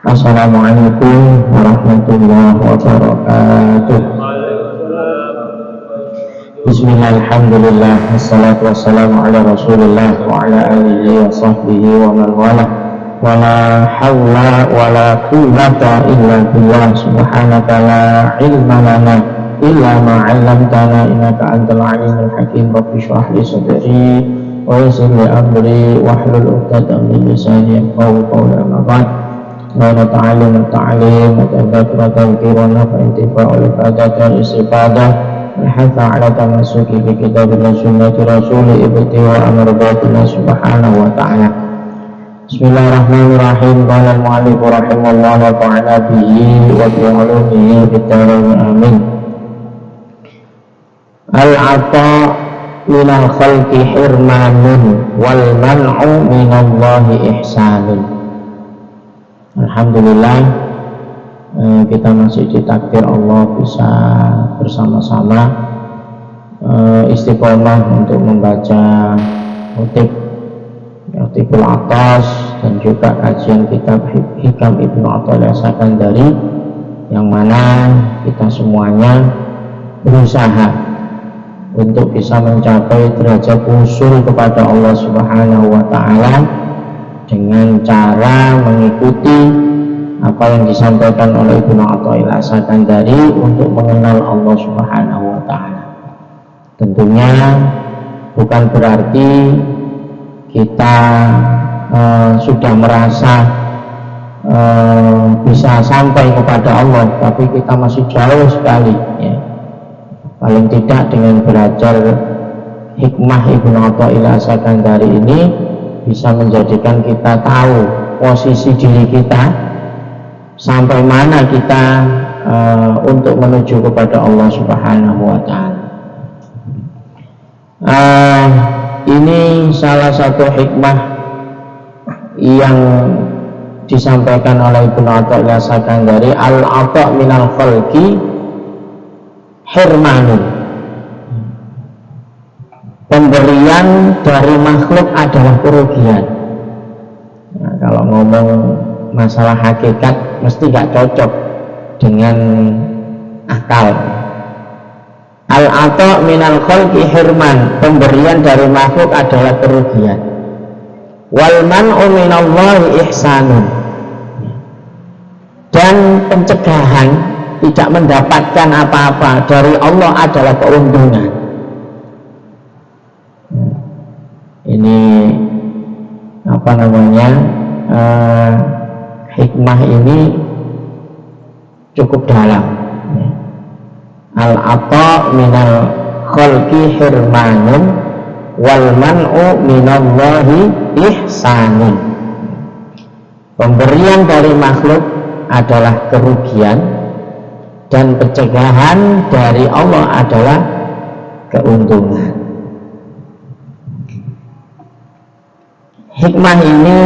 Assalamualaikum warahmatullahi wabarakatuh. Bismillahirrahmanirrahim. Wassalatu wassalamu ala rasulillah wa ala alihi wa sahbihi wa man wala. Wa la hawla wa la quwwata illa billah. Subhanaka la ilma lana illa ma 'allamtana innaka antal alimul hakim. Rabbi shrah li sadri wa yassir li amri wahlul 'uqdatam min lisani yafqahu qawli. Amma ba'd. Wa ta'alim ta'lim wa tadhakkura tadhkiran wa intifa'u al-ibadah istifadah wa hatha 'ala tamassuki bi kitabillah sunnati rasul ibtiwa amradatina subhanahu wa ta'ala. Bismillahirrahmanirrahim. Qala al-mu'allif rahimahullah wa ta'ala bihi wa bi 'ulumihi bid-darain amin. Al-'ata minal khalqi hirmanun wal man'u minallahi ihsanun. Alhamdulillah, kita masih ditakdir Allah bisa bersama-sama istiqomah untuk membaca Kutubul Atas dan juga kajian kitab Hikam Ibnu Athaillah As-Sakandari, yang mana kita semuanya berusaha untuk bisa mencapai derajat usul kepada Allah Subhanahu wa Ta'ala dengan cara mengikuti apa yang disampaikan oleh Ibnu Athaillah As-Sakandari untuk mengenal Allah Subhanahu wa Ta'ala. Tentunya bukan berarti kita sudah merasa bisa sampai kepada Allah, tapi kita masih jauh sekali, ya. Paling tidak dengan belajar hikmah Ibnu Athaillah As-Sakandari ini bisa menjadikan kita tahu posisi diri kita, sampai mana kita untuk menuju kepada Allah Subhanahu wa Ta'ala. Ini salah satu hikmah yang disampaikan oleh Ibnu Athaillah As-Sakandari. Al-'ata minal khalqi hirmanun. Pemberian dari makhluk adalah kerugian. Nah, kalau ngomong masalah hakikat mesti gak cocok dengan akal. Al-'ata minal khalqi hirman. Pemberian dari makhluk adalah kerugian. Wal man'u minallahi ihsanun. Dan pencegahan tidak mendapatkan apa-apa dari Allah adalah keuntungan. Ini apa namanya, hikmah ini cukup dalam. Al-'ata minal khalqi hirmanun wal man'u minallahi ihsanun. Pemberian dari makhluk adalah kerugian dan pencegahan dari Allah adalah keuntungan. Hikmah ini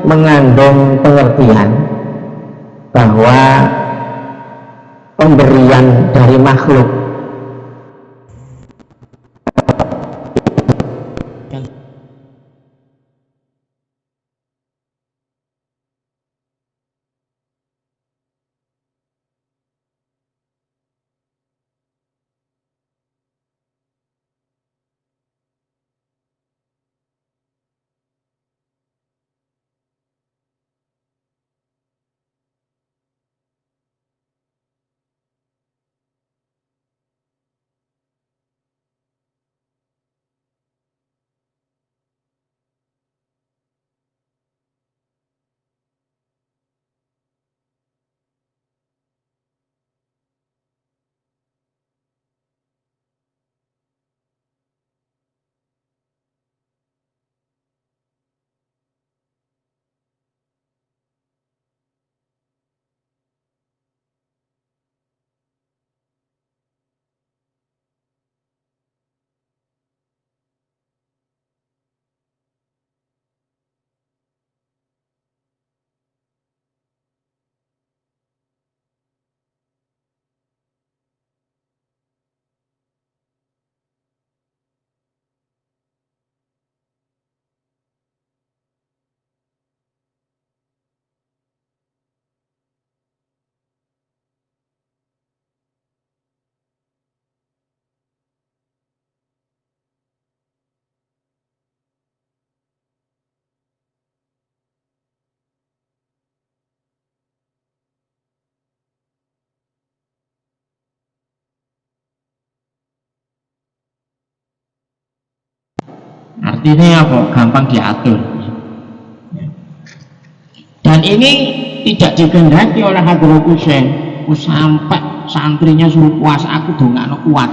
mengandung pengertian bahwa pemberian dari makhluk artinya apa? Gampang diatur. Dan ini tidak dikehendaki oleh Hadrah Husain. Sampai santrinya suruh puasa, aku dongakno kuat,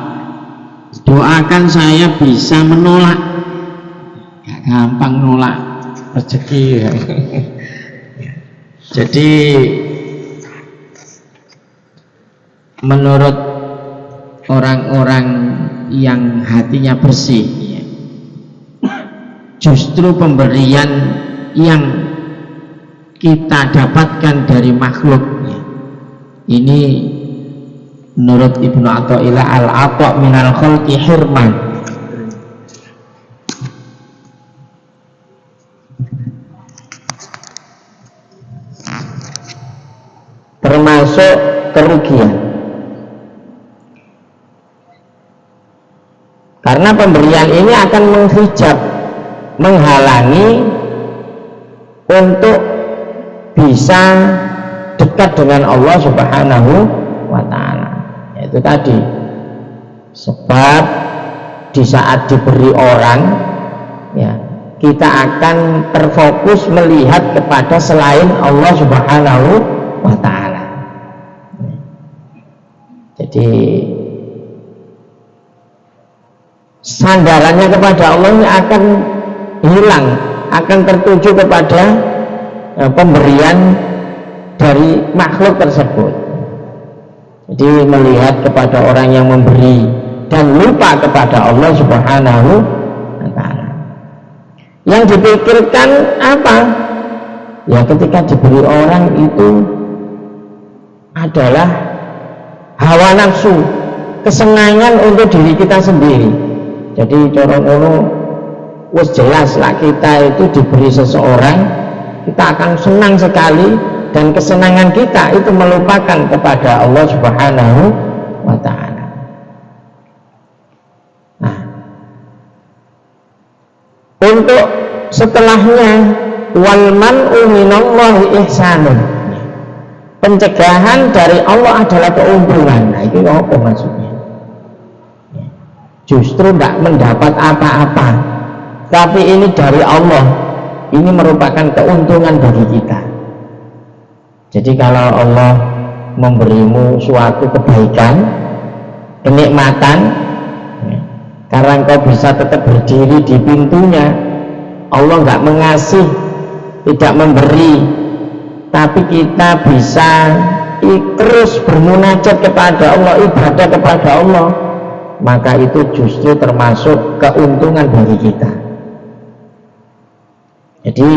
doakan saya bisa menolak. Gak gampang nolak rezeki. Jadi menurut orang-orang yang hatinya bersih, justru pemberian yang kita dapatkan dari makhluk ini menurut Ibnu Athaillah al-ata' minal khalqi hirman, termasuk kerugian, karena pemberian ini akan menghijab, menghalangi untuk bisa dekat dengan Allah Subhanahu wa ta'ala. Yaitu tadi, sebab di saat diberi orang, ya, kita akan terfokus melihat kepada selain Allah Subhanahu wa ta'ala. Jadi sandarannya kepada Allah ini akan hilang, akan tertuju kepada pemberian dari makhluk tersebut. Jadi melihat kepada orang yang memberi dan lupa kepada Allah Subhanahu wa ta'ala. Yang dipikirkan apa? Ya ketika diberi orang itu adalah hawa nafsu, kesenangan untuk diri kita sendiri. Jadi corong-corong wis jelas lah, kita itu diberi seseorang, kita akan senang sekali, dan kesenangan kita itu melupakan kepada Allah Subhanahu wa ta'ala. Nah, untuk setelahnya wal man'u minallahi ihsanun, pencegahan dari Allah adalah keuntungan. Nah, itu apa maksudnya? Justru tidak mendapat apa-apa, tapi ini dari Allah, ini merupakan keuntungan bagi kita. Jadi kalau Allah memberimu suatu kebaikan, kenikmatan, karena engkau bisa tetap berdiri di pintunya, Allah nggak mengasih, tidak memberi, tapi kita bisa terus bermunajat kepada Allah, ibadah kepada Allah, maka itu justru termasuk keuntungan bagi kita. Jadi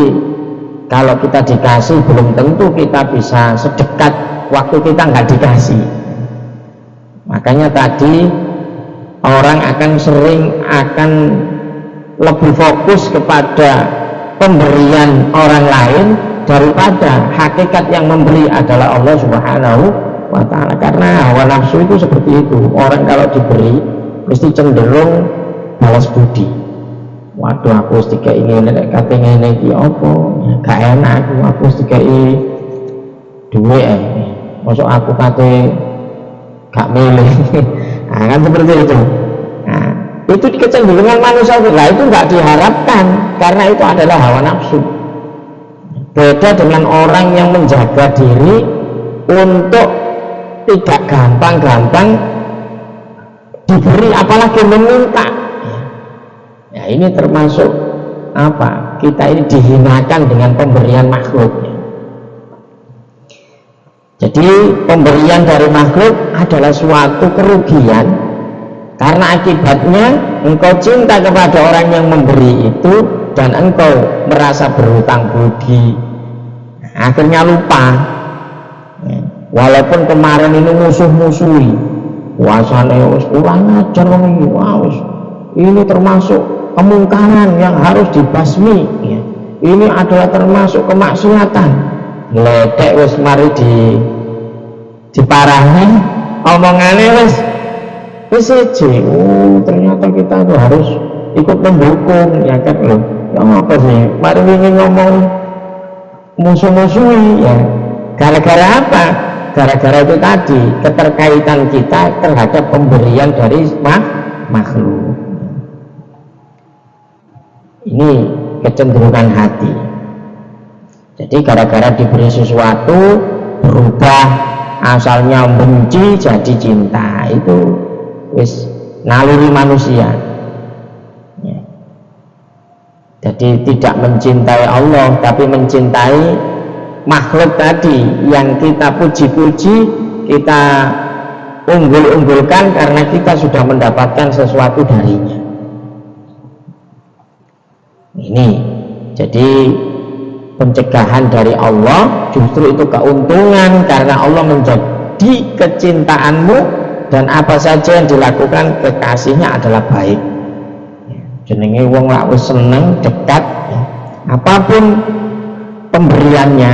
kalau kita dikasih, belum tentu kita bisa sedekat waktu kita nggak dikasih. Makanya tadi orang akan lebih fokus kepada pemberian orang lain daripada hakikat yang memberi adalah Allah Subhanahu wa ta'ala. Karena hawa nafsu itu seperti itu. Orang kalau diberi mesti cenderung balas budi. Waduh, aku tiga ini katanya ini apa? Gak enak aku tiga ini duit masuk aku kate gak milih. Nah, kan seperti itu. Nah, itu kecenderungan manusia. Lah itu nggak diharapkan, karena itu adalah hawa nafsu. Beda dengan orang yang menjaga diri untuk tidak gampang-gampang diberi, apalagi meminta. Ya, ini termasuk apa? Kita ini dihinakan dengan pemberian makhluk. Jadi pemberian dari makhluk adalah suatu kerugian, karena akibatnya engkau cinta kepada orang yang memberi itu dan engkau merasa berhutang budi, akhirnya lupa. Walaupun kemarin ini musuh-musuhi, puasanya kurang ajar ini, ini termasuk kemungkaran yang harus dibasmi, ya. Ini adalah termasuk kemaksiatan. Ledek wis mari diparahi, omongannya wis siji. Ternyata kita itu harus ikut mendukung, ya kan loh. Ya apa sih? Mari ingin ngomong musuh-musuhi, ya. Gara-gara apa? Gara-gara itu tadi, keterkaitan kita terhadap pemberian dari makhluk. Ini kecenderungan hati. Jadi gara-gara diberi sesuatu berubah, asalnya benci jadi cinta. Itu wis naluri manusia. Ya. Jadi tidak mencintai Allah tapi mencintai makhluk tadi yang kita puji-puji, kita unggul-unggulkan karena kita sudah mendapatkan sesuatu darinya. Ini jadi pencegahan dari Allah, justru itu keuntungan karena Allah menjadi kecintaanmu, dan apa saja yang dilakukan kekasihnya adalah baik. Jenenge wong lak wis seneng dekat, ya, apapun pemberiannya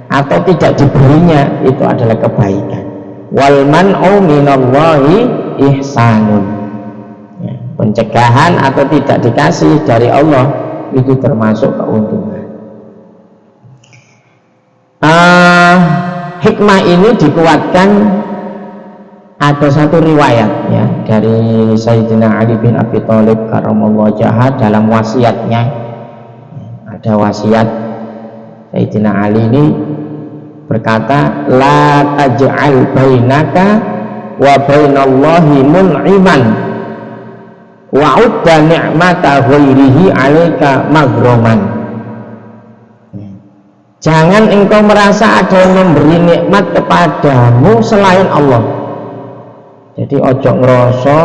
atau tidak diberinya itu adalah kebaikan. Wal man'u minallahi ihsanun. Ya, pencegahan atau tidak dikasih dari Allah itu termasuk keuntungan. Hikmah ini dikuatkan, ada satu riwayat ya dari Sayyidina Ali bin Abi Thalib karramallahu wajhahu dalam wasiatnya. Ada wasiat Sayyidina Ali ini berkata, la taj'al bainaka wa bainallahi mun'iman wa'udda ni'mata ghairihi 'alaika maghroman. Jangan engkau merasa ada yang memberi nikmat kepadamu selain Allah. Jadi ojo ngerasa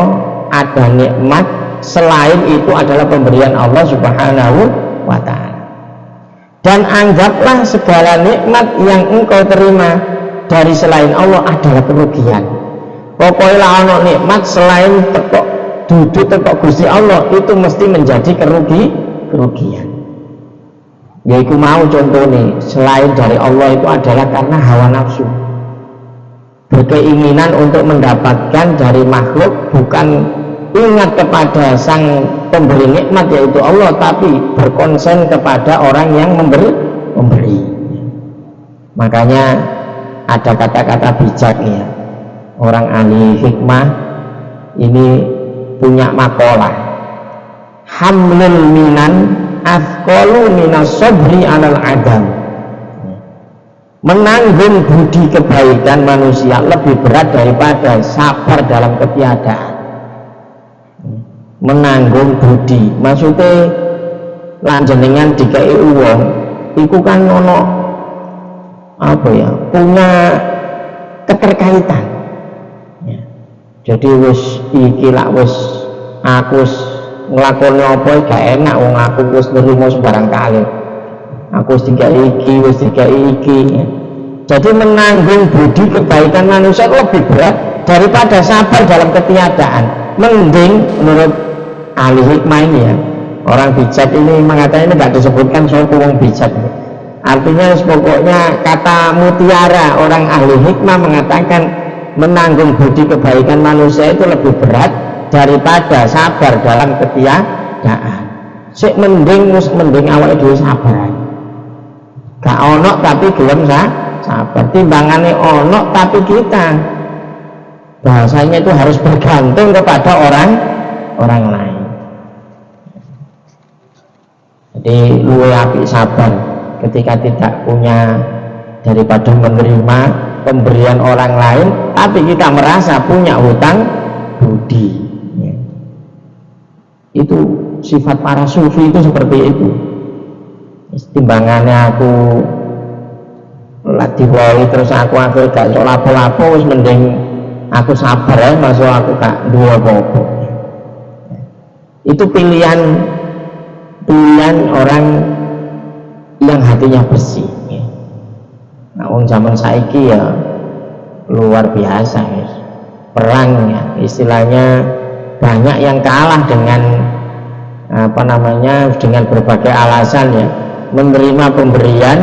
ada nikmat selain itu adalah pemberian Allah Subhanahu wa ta'ala. Dan anggaplah segala nikmat yang engkau terima dari selain Allah adalah kerugian. Pokoknya ono nikmat selain tekok duduk tekok Gusti Allah itu mesti menjadi kerugian. Yaitu mau contoh nih, selain dari Allah itu adalah karena hawa nafsu, berkeinginan untuk mendapatkan dari makhluk, bukan ingat kepada sang pemberi nikmat yaitu Allah, tapi berkonsen kepada orang yang memberi. Makanya ada kata-kata bijak ya, orang ahli hikmah ini punya makalah, hamlul minan afqalu minas sabri alal adam. Menanggung budi kebaikan manusia lebih berat daripada sabar dalam ketiadaan. Menanggung budi maksudnya lanjenengan dikai uang iku kan ono apa ya, punya keterkaitan ya. Jadi wis iki lak wis aku nglakoni apa gak enak wong aku wis nrimo sembarang kali. Aku wis dikai iki. Jadi menanggung budi kebaikan manusia lebih berat daripada sabar dalam ketiadaan. Mending menurut ahli hikmah ini ya, orang bijak ini mengatakan, ini gak disebutkan soal wong bijak. Artinya pokoknya kata mutiara, orang ahli hikmah mengatakan menanggung budi kebaikan manusia itu lebih berat daripada sabar dalam ketiadaan. Sik mending awake dhewe sabar. Gak ono tapi gelem sabar. Timbangannya ono tapi kita bahasanya itu harus bergantung kepada orang lain. Jadi luwih apik sabar ketika tidak punya daripada menerima pemberian orang lain tapi kita merasa punya hutang budi. Itu sifat para sufi itu seperti itu. Timbangannya aku lagi wali terus aku akhir gak sok lapo-lapo, wis mending aku sabar ya, masuk aku gak dua apa-apa. Itu pilihan orang yang hatinya bersih ya. Nah, orang zaman saiki ya luar biasa ya. Perang ya, istilahnya banyak yang kalah dengan dengan berbagai alasan ya, menerima pemberian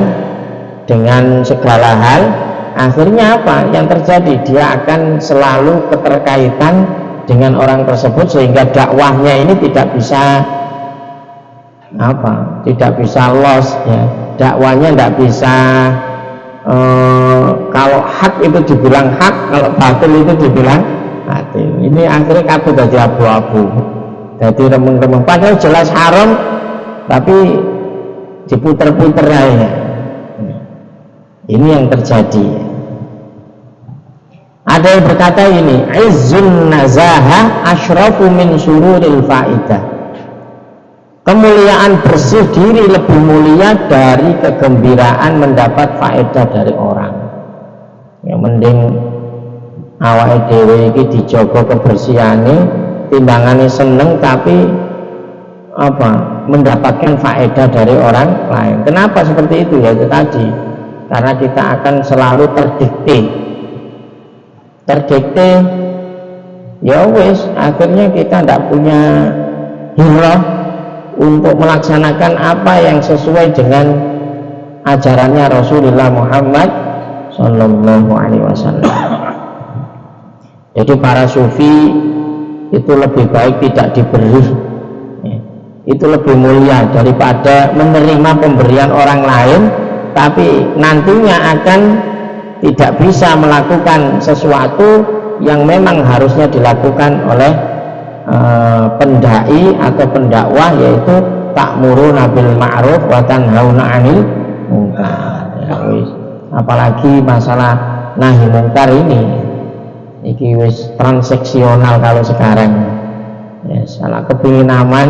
dengan segala hal. Akhirnya apa yang terjadi? Dia akan selalu keterkaitan dengan orang tersebut sehingga dakwahnya ini tidak bisa loss ya, dakwahnya tidak bisa kalau hak itu dibilang hak, kalau batil itu dibilang batil. Ini akhirnya kabeh dadi abu-abu, dadi remeng-remeng, padahal jelas haram tapi diputer-puter aja. Ini yang terjadi. Ada yang berkata ini, izzun nazaha asyrafu min sururil faidah. Kemuliaan bersih diri lebih mulia dari kegembiraan mendapat faedah dari orang. Yang mending awake dhewe iki dijaga kebersihane, timbangane seneng tapi mendapatkan faedah dari orang lain. Kenapa seperti itu? Ya itu tadi, karena kita akan selalu terdikte ya wis, akhirnya kita tidak punya hirah untuk melaksanakan apa yang sesuai dengan ajarannya Rasulullah Muhammad Sallallahu Alaihi Wasallam. Jadi para sufi itu lebih baik tidak diberi, itu lebih mulia daripada menerima pemberian orang lain tapi nantinya akan tidak bisa melakukan sesuatu yang memang harusnya dilakukan oleh pendai atau pendakwah, yaitu ta'muruna bil ma'ruf wa tanhauna 'anil munkar. Ya, apalagi masalah nahi munkar ini wis transaksional kalau sekarang. Ya, salah kepingin aman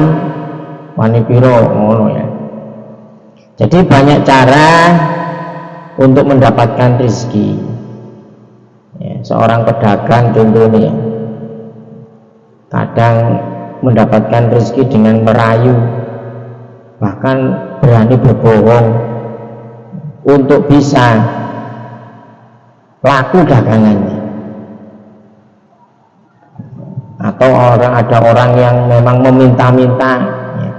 wani piro ngono ya. Jadi banyak cara untuk mendapatkan rezeki. Ya, seorang pedagang contohnya kadang mendapatkan rezeki dengan merayu, bahkan berani berbohong untuk bisa laku dagangannya. Atau ada orang yang memang meminta-minta ya.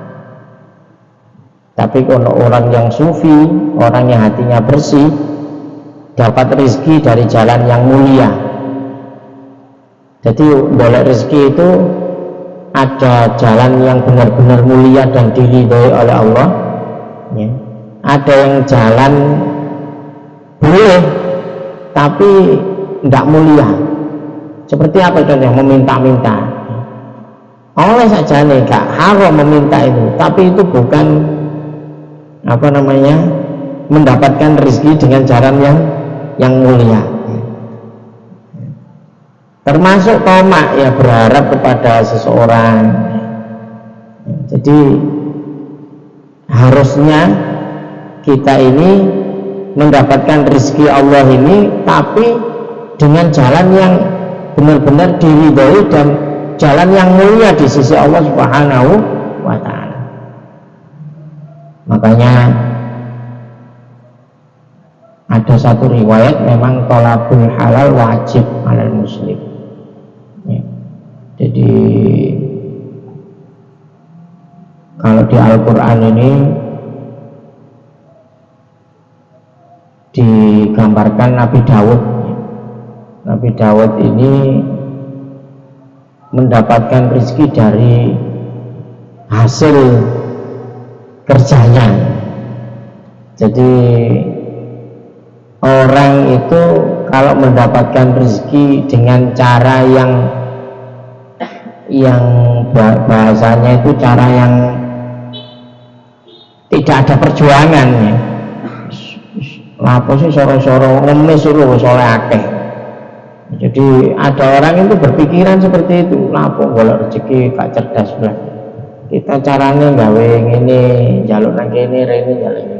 Tapi kalau orang yang sufi, orang yang hatinya bersih, dapat rezeki dari jalan yang mulia. Jadi boleh rezeki itu ada jalan yang benar-benar mulia dan diridhoi oleh Allah ya. Ada yang jalan boleh tapi tidak mulia. Seperti apa contohnya? Meminta-minta. Oleh saja nih, gak haram meminta itu, tapi itu bukan mendapatkan rezeki dengan jalan yang mulia. Termasuk tamak ya, berharap kepada seseorang. Jadi harusnya kita ini mendapatkan rezeki Allah ini tapi dengan jalan yang benar-benar diridhoi dan jalan yang mulia di sisi Allah Subhanahu wa ta'ala. Makanya ada satu riwayat memang thalabul halal wajib alal muslim ya. Jadi kalau di Al-Quran ini digambarkan Nabi Daud. Nabi Daud ini mendapatkan rezeki dari hasil kerjanya. Jadi orang itu kalau mendapatkan rezeki dengan cara yang bahasanya itu cara yang tidak ada perjuangan ya. Lapo sih soro-soro ngemis dulu soleh akeh. Jadi ada orang itu berpikiran seperti itu, lapo golek rezeki gak cerdas belah. Kita caranya gawe ngene, njaluk nang kene, rene njaluk ini.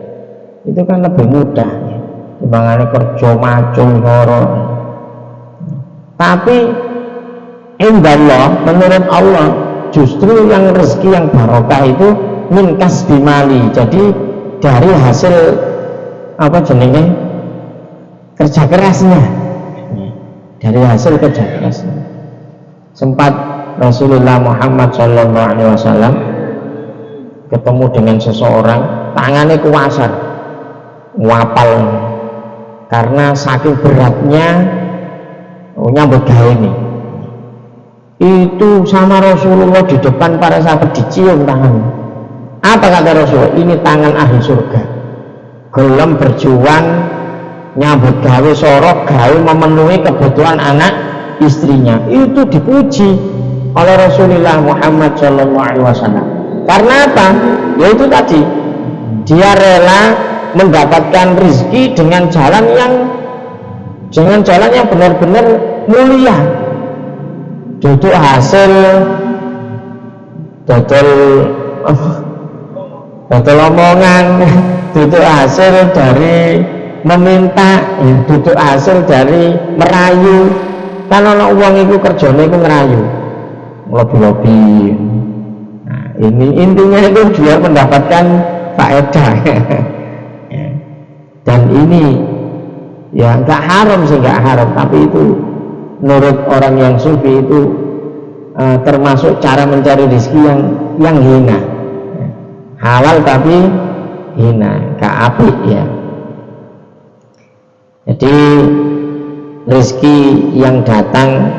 Itu kan lebih mudah ya. Timbangane kerja macul loro. Tapi indallah, menurut Allah justru yang rezeki yang barokah itu min kasbi mali. Jadi dari hasil kerja kerasnya, dari hasil kerja kerasnya. Sempat Rasulullah Muhammad Sallallahu Alaihi Wasallam ketemu dengan seseorang, tangannya kuasar, wapal, karena saking beratnya nyambut gawe ini. Itu sama Rasulullah di depan para sahabat dicium tangan. Apa kata Rasulullah? Ini tangan ahli surga. Gelem berjuang nyambut gawe sorok gawe memenuhi kebutuhan anak istrinya. Itu dipuji oleh Rasulullah Muhammad Sallallahu Alaihi Wasallam. Karena apa? Yaitu tadi, dia rela mendapatkan rezeki dengan jalan yang benar-benar mulia. Duduk hasil dodol omongan, duduk hasil dari meminta, duduk hasil dari merayu. Kan ana wong iku kerjane iku ngerayu, lobi-lobi. Nah, ini intinya itu dia mendapatkan faedah. Dan ini ya nggak haram sih, nggak haram, tapi itu menurut orang yang sufi itu termasuk cara mencari rezeki yang hina. Halal tapi hina, gak apik ya. Jadi rezeki yang datang,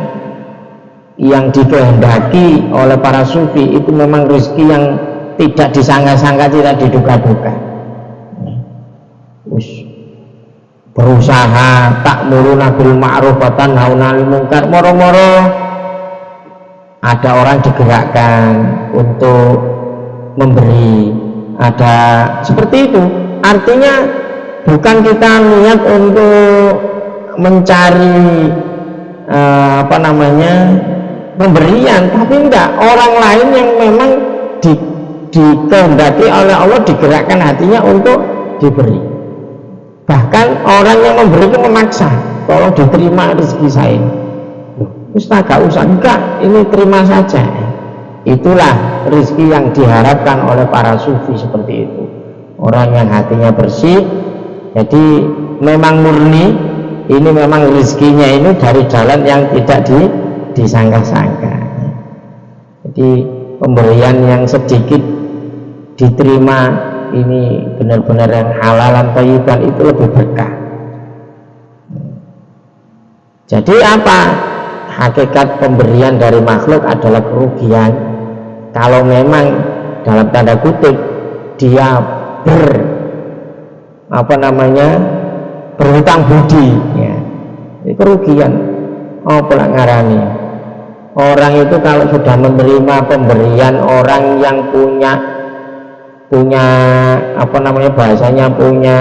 yang dikehendaki oleh para sufi itu memang rezeki yang tidak disangka-sangka, tidak diduga-duga. Berusaha ta'muruna bil ma'ruf wa tanhauna 'anil munkar, moro-moro ada orang digerakkan untuk memberi, ada seperti itu. Artinya bukan kita niat untuk mencari pemberian, tapi enggak, orang lain yang memang dikehendaki oleh Allah, digerakkan hatinya untuk diberi. Bahkan orang yang memberi itu memaksa, tolong diterima rezeki saya. Ustaz gak usah, enggak, ini terima saja. Itulah rezeki yang diharapkan oleh para sufi seperti itu. Orang yang hatinya bersih, jadi memang murni, ini memang rezekinya ini dari jalan yang tidak disangka-sangka. Jadi pemberian yang sedikit diterima ini benar-benar yang halalan thayyiban, itu lebih berkah. Jadi apa? Hakikat pemberian dari makhluk adalah kerugian kalau memang dalam tanda kutip dia berhutang budi ya. Ini kerugian. Oh, pulang ngarani. Orang itu kalau sudah menerima pemberian orang yang punya bahasanya punya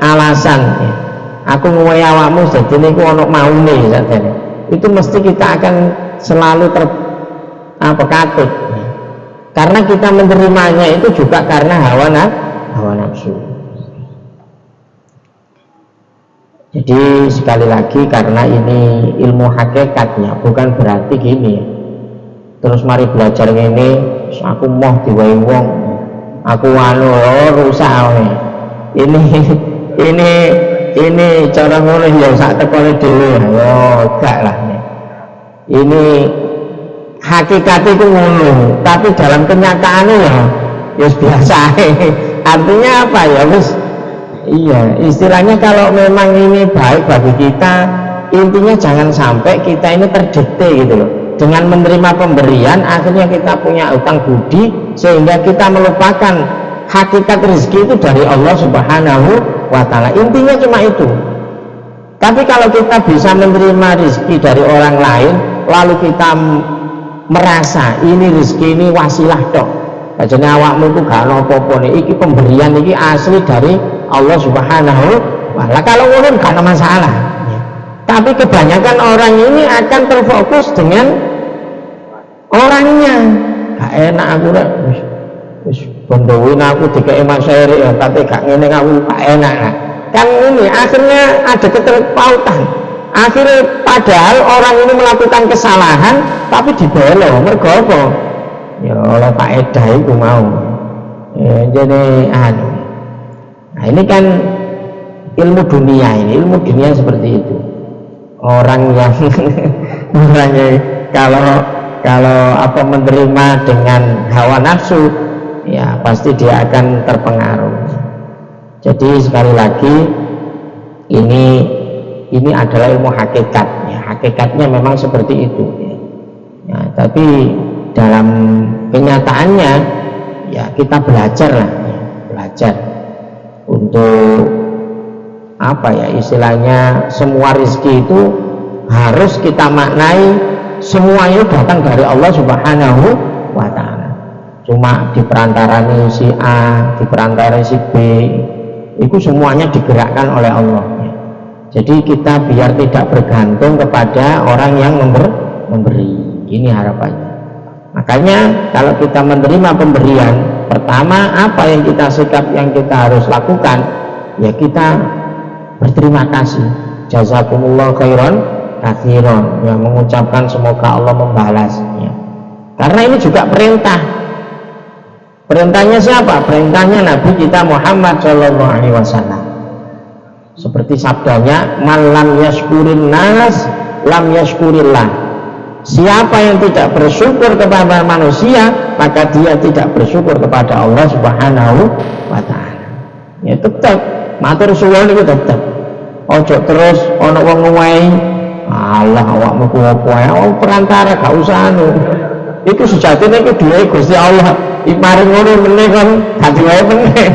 alasan ya. Aku nguwai awakmu jadi niku ono maune sadene. Itu mesti kita akan selalu katut. Karena kita menerimanya itu juga karena hawa nafsu. Jadi sekali lagi, karena ini ilmu hakikatnya, bukan berarti gini ya. Terus mari belajar ini, aku mau diwai wong, aku rusak ini cara ngono ya sak tekone dhewe. Gak lah. Ini hakikatnya itu ngono, tapi dalam kenyataannya ya biasa. Artinya apa ya, iya, istilahnya kalau memang ini baik bagi kita, intinya jangan sampai kita ini terdikte gitu loh. Dengan menerima pemberian akhirnya kita punya utang budi sehingga kita melupakan hakikat rezeki itu dari Allah Subhanahu wa ta'ala. Intinya cuma itu. Tapi kalau kita bisa menerima rezeki dari orang lain lalu kita merasa ini rezeki ini wasilah tok, jadi awakmu itu gak ada apa-apa nih, ini pemberian ini asli dari Allah Subhanahu wa ta'ala, kalau ngomong gak ada masalah. Tapi kebanyakan orang ini akan terfokus dengan orangnya. Gak enak aku rek, wis bendoin aku dikei Mas Eri ya, tapi gak ngene aku gak enak. Kan ini akhirnya ada keterpautan. Akhirnya padahal orang ini melakukan kesalahan tapi dibelo, mergo apa? Ya oleh faedah itu mau. Ya, jadi nah ini kan ilmu dunia seperti itu. Orang yang kalau menerima dengan hawa nafsu, ya pasti dia akan terpengaruh. Jadi sekali lagi ini adalah ilmu hakikat ya, hakikatnya memang seperti itu ya, tapi dalam kenyataannya ya kita belajar untuk istilahnya semua rezeki itu harus kita maknai semuanya datang dari Allah Subhanahu wa ta'ala. Cuma diperantarani si A, diperantarani si B, itu semuanya digerakkan oleh Allah. Jadi kita biar tidak bergantung kepada orang yang memberi. Ini harapannya. Makanya kalau kita menerima pemberian, pertama apa yang kita sikap, yang kita harus lakukan, ya kita berterima kasih. Jazakumullah khairan katsiran, yang mengucapkan semoga Allah membalas, ya. Karena ini juga perintah. Perintahnya siapa? Perintahnya Nabi kita Muhammad Shallallahu Alaihi Wasallam. Seperti sabdanya, "Man lam yashkurin nas, lam yashkurillah." Siapa yang tidak bersyukur kepada manusia, maka dia tidak bersyukur kepada Allah Subhanahu wa ta'ala. Ya tetap matur suwun itu tetap. Ojo terus ana wong ngowahi, Allah awakmu kuwi apa perantara gak usah anu. Iku sejatine iku duwe Gusti Allah. Iparing ngono meneh kan gak duwe meneh.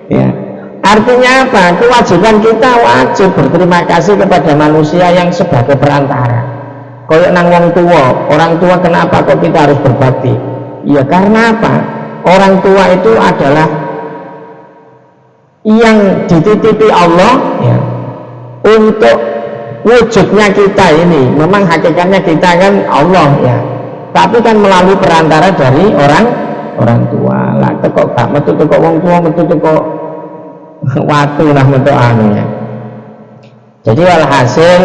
Ya. Artinya apa? Kewajiban kita wajib berterima kasih kepada manusia yang sebagai perantara. Kayak nang wong tua, orang tua kenapa kok kita harus berbakti? Ya karena apa? Orang tua itu adalah yang dititipi Allah, ya, untuk wujudnya kita ini. Memang hakikatnya kita kan Allah, ya, tapi kan melalui perantara dari orang tua. Lah kok gak metu kok wong tua, metu kok watu lah metu anu, ya. Jadi walhasil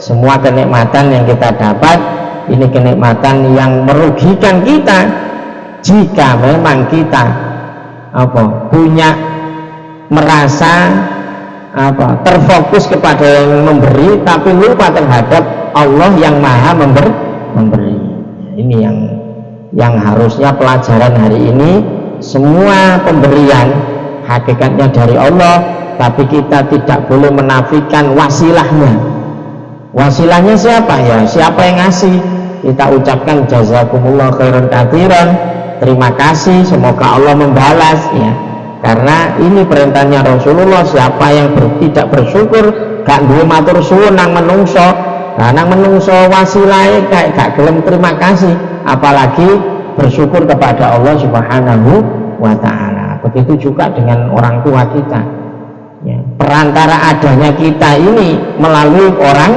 semua kenikmatan yang kita dapat ini kenikmatan yang merugikan kita jika memang kita punya merasa terfokus kepada yang memberi tapi lupa terhadap Allah yang maha memberi. Ini yang harusnya pelajaran hari ini. Semua pemberian hakikatnya dari Allah, tapi kita tidak boleh menafikan wasilahnya. Wasilahnya siapa? Ya siapa yang ngasih. Kita ucapkan jazakumullah khairan katsiran, terima kasih, semoga Allah membalas, ya. Karena ini perintahnya Rasulullah, siapa yang tidak bersyukur gak duwe matur suwun nang menungso. Nah, nang menungso wasilahe kayak gak gelem terima kasih, apalagi bersyukur kepada Allah Subhanahu wa ta'ala. Begitu juga dengan orang tua kita, ya. Perantara adanya kita ini melalui orang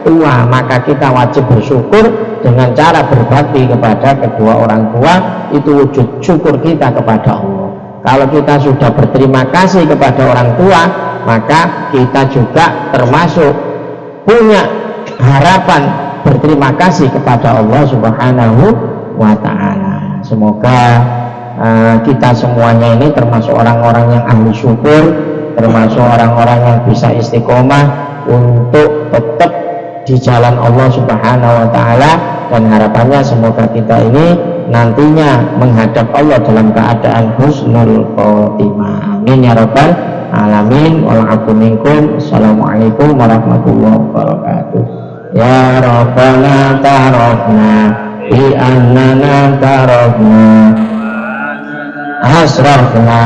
tua, maka kita wajib bersyukur dengan cara berbakti kepada kedua orang tua. Itu wujud syukur kita kepada Allah. Kalau kita sudah berterima kasih kepada orang tua, maka kita juga termasuk punya harapan berterima kasih kepada Allah Subhanahu wa ta'ala. Semoga kita semuanya ini termasuk orang-orang yang ahli syukur, termasuk orang-orang yang bisa istiqomah untuk tetap di jalan Allah Subhanahu wa ta'ala, dan harapannya semoga kita ini nantinya menghadap Allah dalam keadaan husnul khotimah. Amin ya rabbal alamin. Wal'afu minkum. Assalamualaikum warahmatullahi wabarakatuh. Ya Rabbana tarafna bi annana tarafna asrafna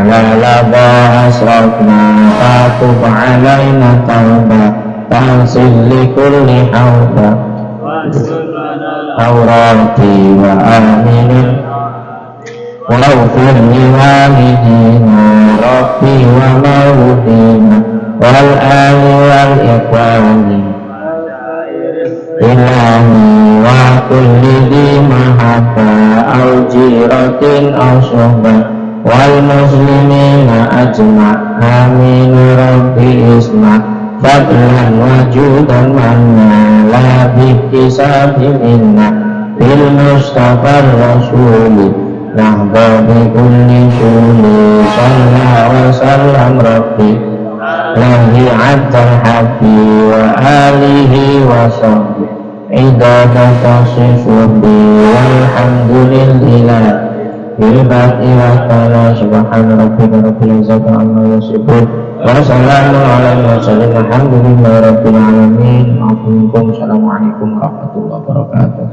la laba asrafna fatub alaina tauba Tansil li kulli hawda awrati wa aminin waghfir li walidina rabbi wa mawlidina wal ali wal ikhwani ilahi wa kulli di mahabba au jiratin au suhbah wal muslimina ajma' amin rabbi isma' fadlan wajudan manna la bihtisabi minna bil mustafa rasuli nahba bi kulli shuli sallallahu wa sallam rabbi lahi atal habbi wa alihi wa sahbihi idada tasifudi walhamdulillah bilbati wa ta'ala subhana rabbika rabbil izzati amma yasifun wassalamu ala mursalin alhamdulillahi rabbil alamin. Assalamualaikum warahmatullahi wabarakatuh.